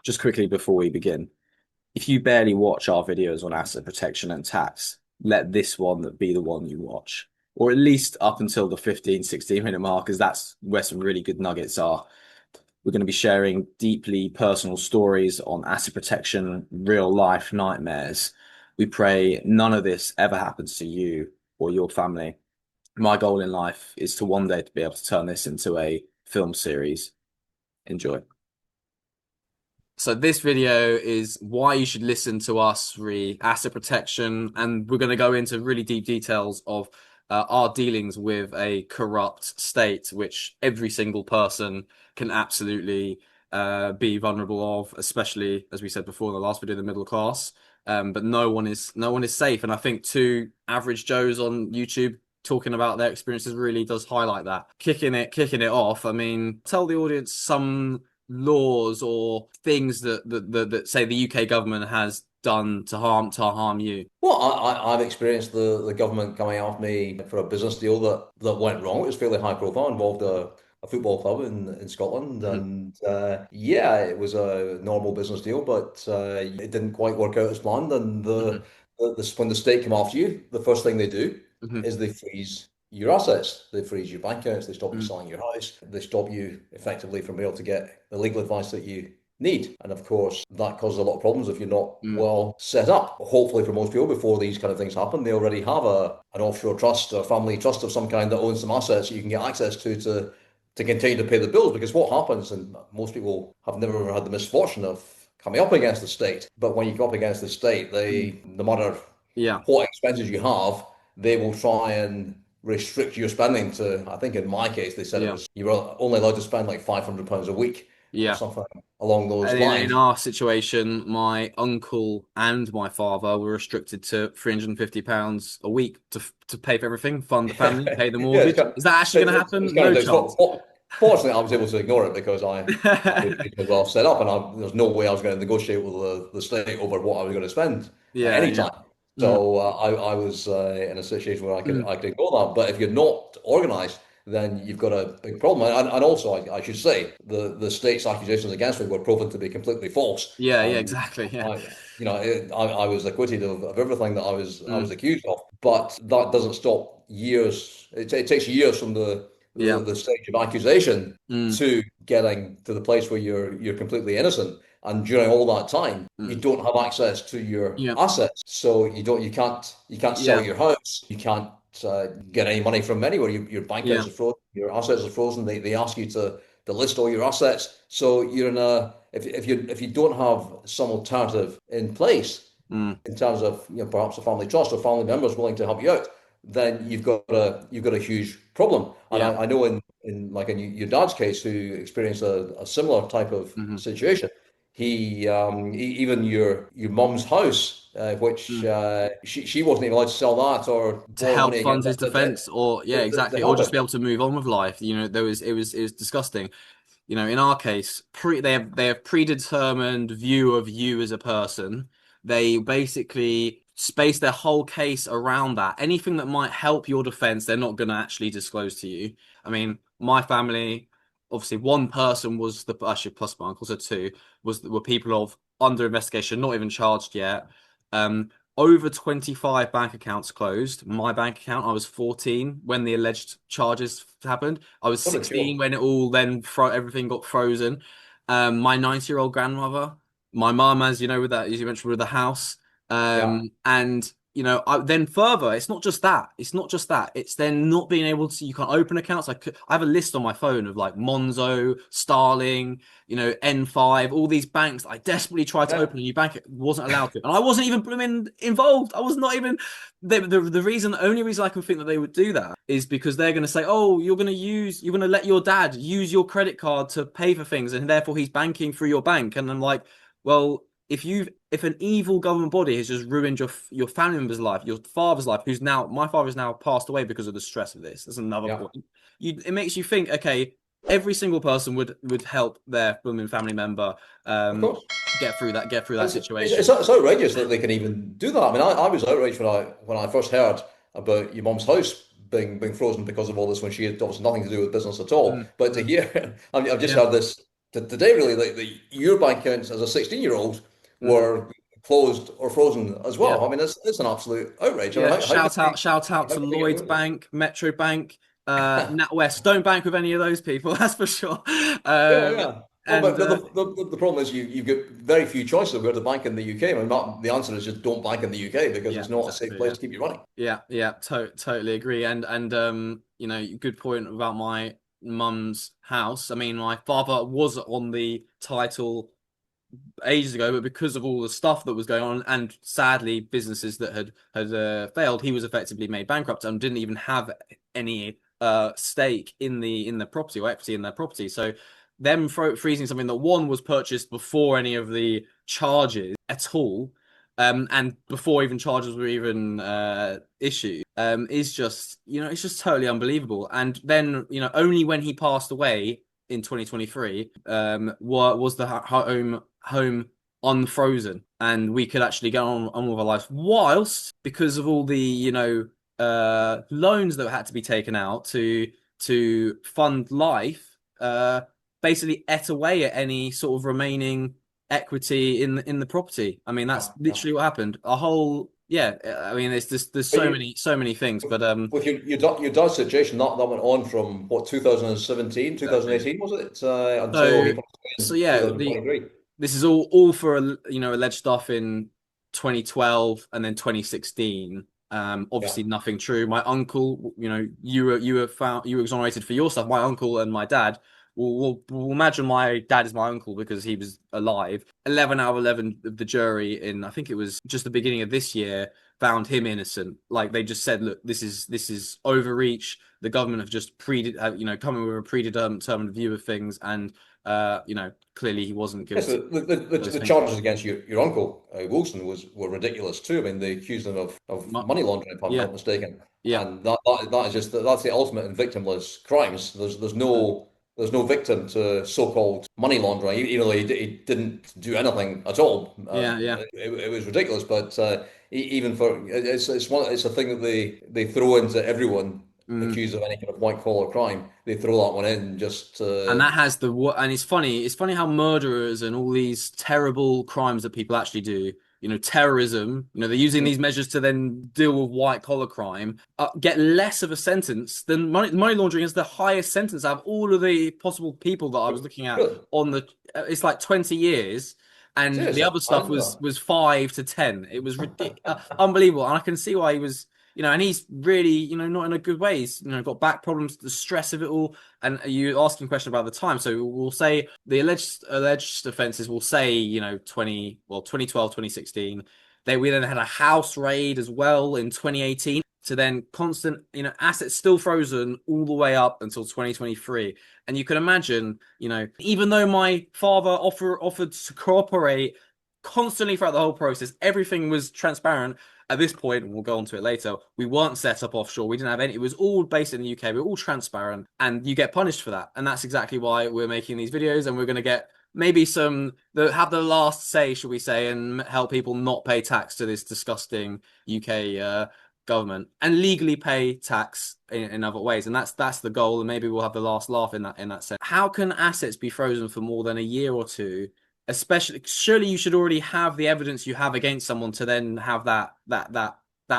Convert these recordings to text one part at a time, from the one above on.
Just quickly before we begin, if you barely watch our videos on asset protection and tax, let this one be the one you watch, or at least up until the 15, 16 minute mark, because that's where some really good nuggets are. We're going to be sharing deeply personal stories on asset protection, real life nightmares. We pray none of this ever happens to you or your family. My goal in life is to one day to be able to turn this into a film series. Enjoy. So this video is why you should listen to us re asset protection, and we're going to go into really deep details of our dealings with a corrupt state, which every single person can absolutely be vulnerable of, especially as we said before in the last video, the middle class. But no one is safe, and I think two average Joes on YouTube talking about their experiences really does highlight that. Kicking it off. I mean, tell the audience some laws or things that say the UK government has done to harm you. Well, I've experienced the government coming after me for a business deal that went wrong. It was fairly high profile, involved a football club in Scotland, Mhm. and yeah, it was a normal business deal, but it didn't quite work out as planned. And Mhm. when the state come after you, the first thing they do Mhm. is they freeze your assets. They freeze your bank accounts. They stop you Mhm. selling your house. They stop you effectively from being able to get the legal advice that you need. And of course, that causes a lot of problems if you're not Mhm. well set up. Hopefully, for most people, before these kind of things happen, they already have an offshore trust, a family trust of some kind that owns some assets that you can get access to continue to pay the bills. Because what happens, and most people have never ever had the misfortune of coming up against the state, but when you come up against the state, Mhm. no matter Yeah. what expenses you have, they will try and restrict your spending to, I think in my case, they said it Yeah. was you were only allowed to spend like £500 a week or Yeah. something along those And in lines. our situation, my uncle and my father were restricted to £350 a week to pay for everything, fund the family, pay the Yeah, mortgage. Is that actually going to it's happen? kind of No things. chance. Fortunately, I was able to ignore it because I was reasonably well set up, and there's no way I was going to negotiate with the state over what I was going to spend at Yeah. any Yeah. time. Mm. So I was in a situation where Mm. I could ignore that. But if you're not organised, then you've got a big problem. And also, I should say, the state's accusations against me were proven to be completely false. Yeah. Yeah. And Exactly. Yeah. I was acquitted of everything that I was Mm. accused of. But that doesn't stop years. It takes years from Yeah. the stage of accusation Mm. to getting to the place where you're completely innocent. And during all that time, you Mm. don't have access to your Yeah. assets. So you can't sell Yeah. your house. You can't get any money from anywhere. Your bank accounts Yeah. are frozen. Your assets are frozen. They ask you to list all your assets. So you're in a if you don't have some alternative in place Mm. in terms of perhaps a family trust or family members willing to help you out, then you've got a huge problem. And Yeah. I know in your dad's case, who experienced a similar type of Hmm. situation, even your mum's house, which Mm. she wasn't even allowed to sell that or To borrow help money fund against his that defense, or yeah, to exactly, or help just him. be able to move on with life. It was disgusting. In our case, they have predetermined view of you as a person. They basically space their whole case around that. Anything that might help your defense, they're not going to actually disclose to you. I mean, my family, obviously, one person was the actually plus my uncle, so two were people of under investigation, not even charged yet. Um, Over 25 bank accounts closed. My bank account, I was 14 when the alleged charges happened. I was What a 16 joke. when it all then everything got frozen. My 90-year-old grandmother, my mum, as you know, with that, as you mentioned, with the house. Yeah. And then further, it's not just that. It's not just that. It's then not being able to. You can't open accounts. I have a list on my phone of like Monzo, Starling, N5, all these banks that I desperately tried to Yeah. open a new bank, wasn't allowed to, and I wasn't even blooming involved. I was not even the only reason I can think that they would do that is because they're going to say, "Oh, you're going to let your dad use your credit card to pay for things, and therefore he's banking through your bank." And I'm like, well, if an evil government body has just ruined your family member's life, your father's life, who's now my father's now passed away because of the stress of this. That's another Yeah. point. It makes you think, okay, every single person would help their blooming family member Of um course. get through that situation. It's outrageous that they can even do that. I mean, I was outraged when I first heard about your mum's house being frozen because of all this when she had obviously nothing to do with business at all. Mm, But to mm, hear, I've just yeah. heard this. today, really, your bank accounts as a 16-year-old Mm. were closed or frozen as Yeah. well. I mean, it's an absolute outrage. I mean, Yeah, how did shout out how to did they get away Lloyds with Bank, Metro Bank, NatWest. Don't bank with any of those people, that's for sure. Yeah, Um, yeah. Well, and but the problem is you've got very few choices of where to bank in the UK. I mean, the answer is just don't bank in the UK because Yeah, it's not a safe exactly. place Yeah, to keep you running. yeah, totally agree. And you know, good point about my mum's house. I mean, my father was on the title ages ago, but because of all the stuff that was going on, and sadly businesses that had failed, he was effectively made bankrupt and didn't even have any stake in the property or equity in their property. So them freezing something that one was purchased before any of the charges at all. And before even charges were even issued, is just, you know, it's just totally unbelievable. And then, you know, only when he passed away in 2023, was the home unfrozen, and we could actually get on with our lives. Whilst, because of all the, you know, loans that had to be taken out to fund life, basically ate away at any sort of remaining equity in the property. I mean, that's Yeah, yeah. literally what happened. A whole, yeah. I mean, there's But so many things, but with your dad's situation, that went on from what 2017, exactly. 2018 was it, until he So passed away so in yeah, the 2023. this is all for, you know, alleged stuff in 2012 and then 2016. Yeah. Obviously nothing true. My uncle, you know, you were exonerated for your stuff. My uncle and my dad. We'll imagine my dad is my uncle because he was alive. 11 out of 11 of the jury in, I think it was just the beginning of this year, found him innocent. Like they just said, look, this is overreach. The government have just you know, coming with a predetermined view of things, and you know, clearly he wasn't Yes, guilty of those the things. charges against your uncle Wilson were ridiculous too. I mean, they accused him of Mu- money laundering, if I'm Yeah, not mistaken, yeah, and that is just that's the ultimate in victimless crimes. mm, There's no victim to so-called money laundering, even though he didn't do anything at all. yeah, yeah. It was ridiculous, but even for it's a thing that they throw into everyone Mm. accused of any kind of white collar crime. They throw that one in just And that has and it's funny. It's funny how murderers and all these terrible crimes that people actually do, you know, terrorism, you know, they're using these measures to then deal with white collar crime, get less of a sentence than money laundering is the highest sentence out of all of the possible people that I was looking at really. on the, it's like 20 years. And the Seriously, other I stuff didn't know was 5 to 10. It was ridiculous, unbelievable. And I can see why he was, you know, and he's really, you know, not in a good way. He's, you know, got back problems, the stress of it all. And you asking a question about the time. So we'll say the alleged offences will say, you know, 2012, 2016. We then had a house raid as well in 2018, to then constant, you know, assets still frozen all the way up until 2023. And you can imagine, you know, even though my father offered to cooperate constantly throughout the whole process, everything was transparent. At this point, and we'll go on to it later, we weren't set up offshore. We didn't have any. It was all based in the UK. We were all transparent, and you get punished for that. And that's exactly why we're making these videos, and we're going to get maybe some that have the last say, shall we say, and help people not pay tax to this disgusting UK government and legally pay tax in other ways. And that's the goal. And maybe we'll have the last laugh in that sense. How can assets be frozen for more than a year or two? Especially, surely you should already have the evidence you have against someone to then have that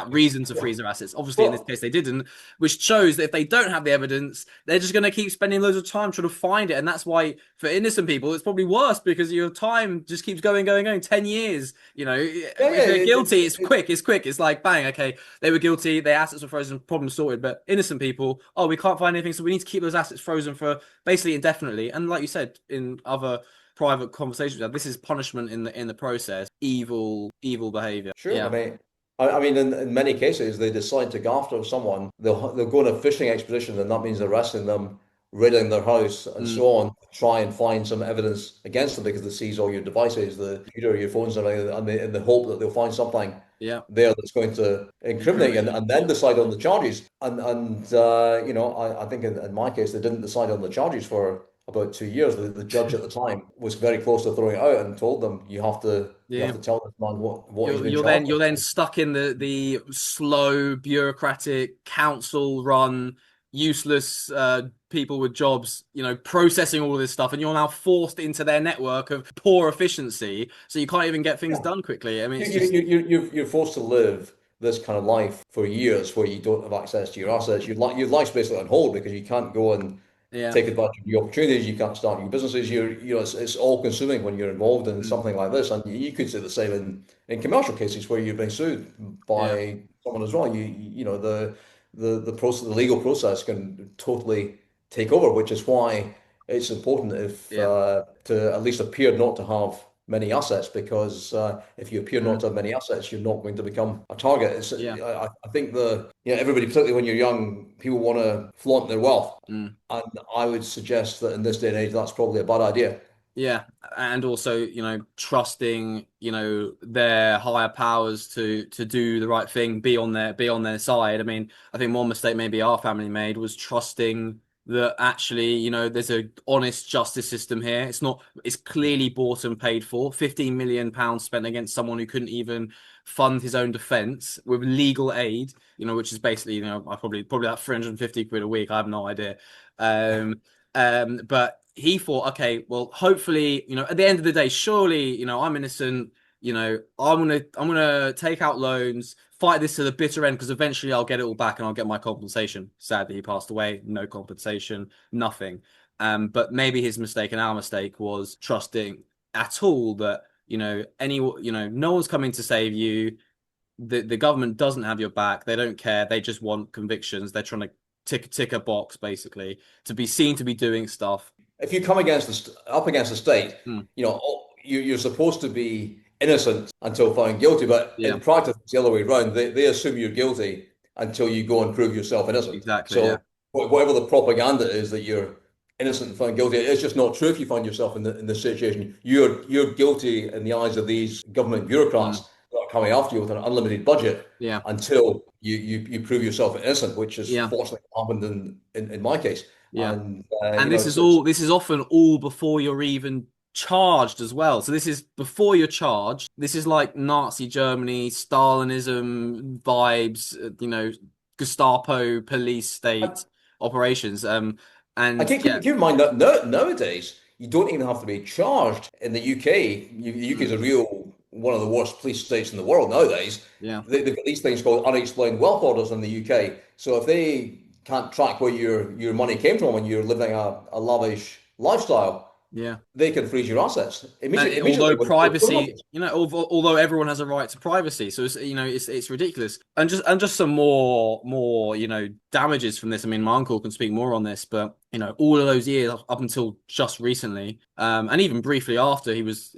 reason to that. freeze their assets. Obviously, in this Well, case, they didn't, which shows that if they don't have the evidence, they're just going to keep spending loads of time trying to find it. And that's why for innocent people, it's probably worse because your time just keeps going. 10 years, you know, yeah, yeah. if they're guilty, it's quick. It's quick. It's like, bang, okay, they were guilty, their assets were frozen, problem sorted. But innocent people, oh, we can't find anything, so we need to keep those assets frozen for basically indefinitely. And like you said, in other private conversations, this is punishment in the process. Evil behavior. Sure. Yeah. I mean, in many cases, they decide to go after someone. They'll go on a fishing expedition, and that means arresting them, raiding their house, and Mm, so on. Try and find some evidence against them because they seize all your devices, the computer, your phones, and everything, and in the hope that they'll find something yeah. there that's going to incriminate you, Incriminate them. and then decide on the charges. And you know, I think in my case, they didn't decide on the charges for about 2 years. The judge at the time was very close to throwing it out and told them you have Yeah. to tell this man what he's been You're charged then with. stuck in the slow bureaucratic council run useless people with jobs, processing all of this stuff, and you're now forced into their network of poor efficiency, so you can't even get things Yeah. done quickly. I mean, You, it's you, just, you're forced to live this kind of life for years where you don't have access to your assets. Your life's basically on hold because you can't go and yeah, take advantage of the opportunities. You can't start new businesses. It's all consuming when you're involved in mm, something like this. And you could say the same in commercial cases where you're being sued yeah, by someone as well. The process, the legal process can totally take over, which is why it's important if yeah, to at least appear not to have many assets, because if you appear not mm, to have many assets, you're not going to become a target. yeah, I think everybody, particularly when you're young, people want to flaunt their wealth. mm. And I would suggest that in this day and age, that's probably a bad idea. Yeah, and also, trusting, their higher powers to do the right thing, be on their side. I mean, I think one mistake maybe our family made was trusting that actually, there's a honest justice system here. It's clearly bought and paid for. 15 million pounds spent against someone who couldn't even fund his own defense with legal aid, which is basically, I probably that 350 quid a week. I have no idea. Um, but he thought, okay, well, hopefully, at the end of the day, surely, I'm innocent. I'm gonna take out loans, fight this to the bitter end because eventually I'll get it all back and I'll get my compensation. Sadly, he passed away, no compensation, nothing. But maybe his mistake and our mistake was trusting at all that, no one's coming to save you. The government doesn't have your back. They don't care. They just want convictions. They're trying to tick a box basically to be seen to be doing stuff. If you come up against the state, Mm, you're supposed to be innocent until found guilty. But yeah, in practice, it's the other way around. They assume you're guilty until you go and prove yourself innocent. exactly. Yeah, So whatever the propaganda is that you're innocent and found guilty, it's just not true. If you find yourself in this situation, you're guilty in the eyes of these government mm, bureaucrats that are coming after you with an unlimited budget yeah, until you prove yourself innocent, which has yeah, fortunately happened in my case. yeah. And And this is it's all. This is often all before you're even charged as well. So this is before you're charged. This is like Nazi Germany, Stalinism vibes. Gestapo, police state operations. I And keep in mind that nowadays you don't even have to be charged in the UK. The UK is mm, a real one of the worst police states in the world nowadays. yeah, They've got these things called unexplained wealth orders in the UK. So if they can't track where your money came from when you're living a lavish lifestyle, yeah. they can freeze your assets And immediately although when it privacy, happens. although everyone has a right to privacy, so it's ridiculous. And just some more damages from this. I mean, my uncle can speak more on this, but all of those years up until just recently, and even briefly after he was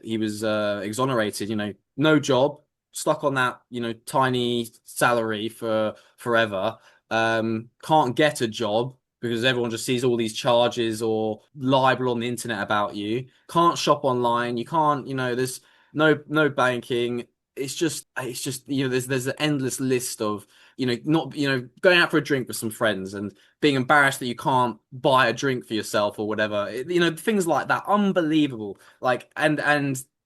exonerated, no job, stuck on that tiny salary for forever, can't get a job because everyone just sees all these charges or libel on the internet about you. Can't shop online. You can't, there's no banking. It's just there's an endless list of not going out for a drink with some friends and being embarrassed that you can't buy a drink for yourself or whatever. Things like that. Unbelievable. Like and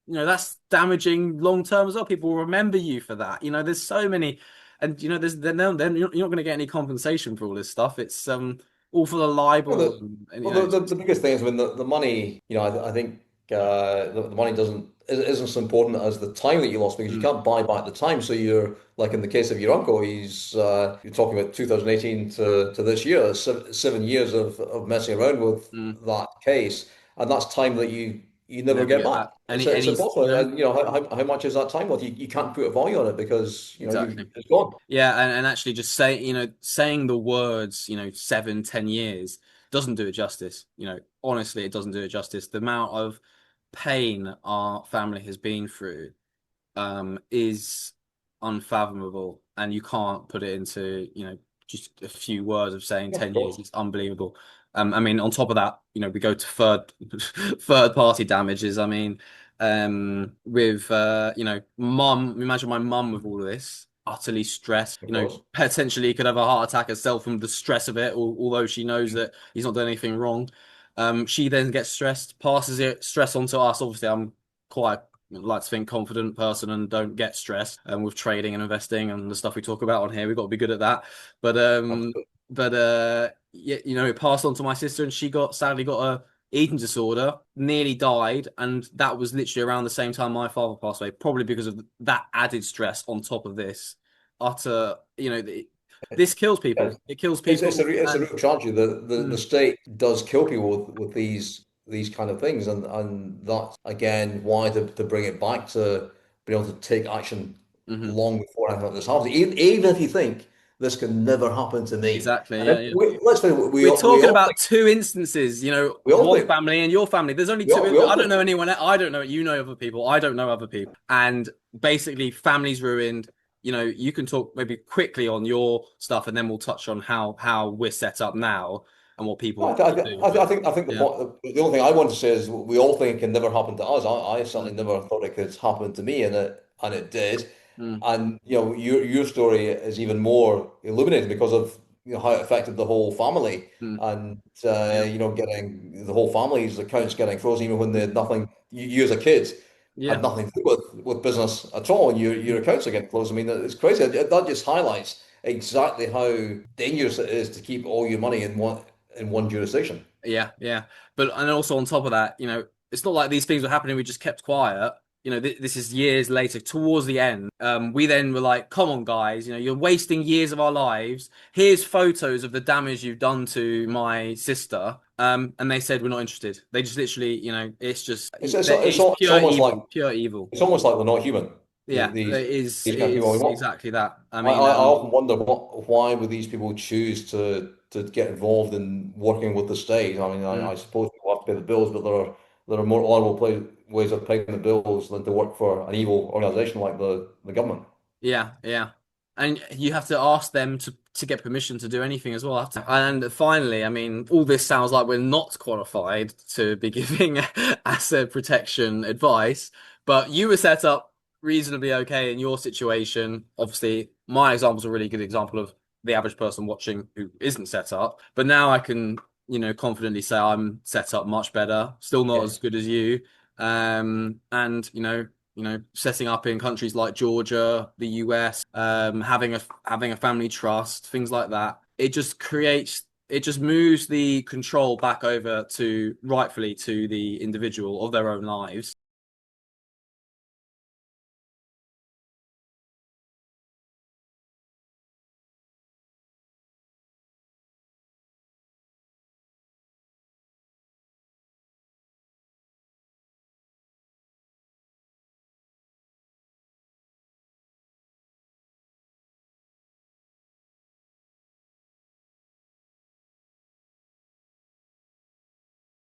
that's damaging long term as well. People will remember you for that. There's so many, and there's then you're not going to get any compensation for all this stuff. It's all for the Well, libel and well, the biggest thing is when the money, I think the money isn't so important as the time that you lost because you mm, can't buy back the time. So you're like in the case of your uncle, you're talking about 2018 to this year, 7 years of messing around with mm, that case, and that's time that you never never get get back. back. And It's he's impossible. And how much is that time worth? You can't put a value on it because exactly. it's gone. Yeah, and actually just saying the words, 7, 10 years doesn't do it justice. Honestly, it doesn't do it justice. The amount of pain our family has been through is unfathomable, and you can't put it into, just a few words of saying Yeah, of 10 years. course. It's unbelievable. I mean, on top of that, we go to third party damages. I mean, with mum, imagine my mum with all of this, utterly stressed, Of course. potentially could have a heart attack herself from the stress of it, although she knows that he's not done anything wrong. She then gets stressed, passes it stress on to us. Obviously, I'm quite like to think confident person and don't get stressed with trading and investing and the stuff we talk about on here. We've got to be good at that. But Absolutely. but yeah, it passed on to my sister, and she sadly got a eating disorder, nearly died, and that was literally around the same time my father passed away, probably because of that added stress on top of this utter, this kills Yeah. people. It kills It's people, it's a and real tragedy. The mm, state does kill people with these kind of things, and that's again why to bring it back to be able to take action mhm. long before anything like this happens. Even if you think this can never happen to me, Exactly, and yeah, yeah. let's face it, We're talking about two instances, we all one think family and your family. There's only we two. all I don't think. know anyone. I don't know. You know other people. I don't know other people. And basically, families ruined. You can talk maybe quickly on your stuff, and then we'll touch on how we're set up now and what people do. But I think yeah, the only thing I want to say is we all think it can never happen to us. I certainly mm, never thought it could happen to me, and it did. mm, And your story is even more illuminating because of how it affected the whole family, mm, and yeah, getting the whole family's accounts getting frozen even when they had nothing. You as a kid yeah. had nothing to do with business at all, and your Mm. accounts are getting closed. I mean, it's crazy. That just highlights exactly how dangerous it is to keep all your money in one jurisdiction. Yeah, yeah. But and also on top of that, it's not like these things were happening. We just kept quiet. This is years later, towards the end. We then were like, "Come on, guys! You're wasting years of our lives. Here's photos of the damage you've done to my sister." And they said, "We're not interested." They just literally, it's pure evil, pure evil. It's almost like they're not human. Yeah, it is. These It kind of people. I is mean, exactly that. I I, mean, I often wonder why would these people choose to get involved in working with the state? I mean, mm, I suppose people have to pay the bills, but there are more honorable ways of paying the bills than to work for an evil organization like the government. yeah, yeah. And you have to ask them to get permission to do anything as well. And finally, I mean, all this sounds like we're not qualified to be giving asset protection advice, but you were set up reasonably okay in your situation. Obviously, my example is a really good example of the average person watching who isn't set up. But now I can, confidently say I'm set up much better. Still not Yeah. as good as you. And setting up in countries like Georgia, the US, having a family trust, things like that. It just moves the control back over to rightfully to the individual of their own lives.